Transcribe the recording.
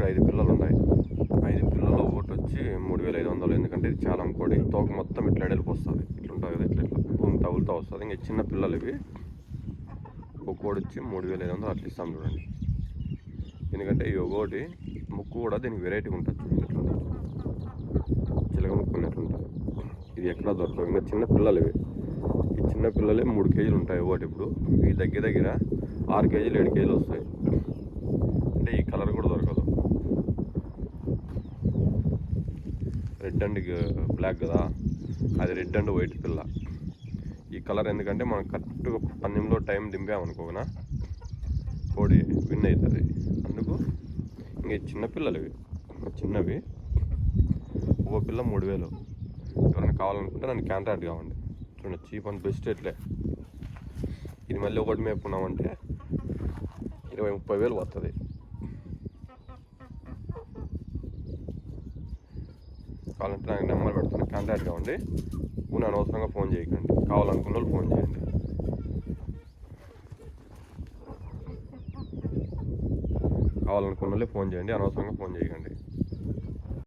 5 పిల్లలు ఉన్నాయి. 5 పిల్లలు ఒకటి వచ్చి 3500. ఎందుకంటే ఇది చాలా కోడి, తోక మొత్తం ఇట్లా వెళ్ళిపోస్తుంది, ఇట్లుంటుంది కదా, ఇట్లా ఇట్లా భూమి తగులుతూ వస్తుంది. ఇంకా చిన్న పిల్లలు ఇవి. ఒక కోడి వచ్చి 3500 అట్లా ఇస్తాం చూడండి. ఎందుకంటే ఈ ఒకటి ముక్కు కూడా దీనికి వెరైటీగా ఉంటుంది, చూడండి ఎట్లుంటుంది, చిలక ముక్కు ఎట్లుంటుంది. ఇది ఎక్కడ దొరకదు. ఇంకా చిన్న పిల్లలు ఇవి. ఈ చిన్న పిల్లలే 3 కేజీలు ఉంటాయి ఒకటి. ఇప్పుడు ఈ దగ్గర 6 కేజీలు 7 కేజీలు వస్తాయి. అంటే ఈ కలర్ కూడా దొరకదు. రెడ్ అండ్ బ్లాక్ కదా, అది రెడ్ అండ్ వైట్ పిల్ల. ఈ కలర్ ఎందుకంటే మనం కరెక్ట్గా 10 నిమిషంలో టైం దింపామనుకోనా కోడి విన్ అవుతుంది. అందుకు ఇంక చిన్నపిల్లలు ఇవి, చిన్నవి. ఒక పిల్ల 3000. ఎవరైనా కావాలనుకుంటే నన్ను కాంటాక్ట్ కావండి. చూడండి చీప్ అండ్ బెస్ట్ రేట్లే. ఇది మళ్ళీ ఒకటి మేపుకున్నామంటే 20-30 వేలు వస్తుంది. కావాలంటే నాకు నెంబర్ పెడతాను, కాంటాక్ట్ కావండి. ఊనే అనవసరంగా ఫోన్ చేయకండి. కావాలనుకున్న వాళ్ళు ఫోన్ చేయండి. కావాలనుకున్న వాళ్ళే ఫోన్ చేయండి, అనవసరంగా ఫోన్ చేయకండి.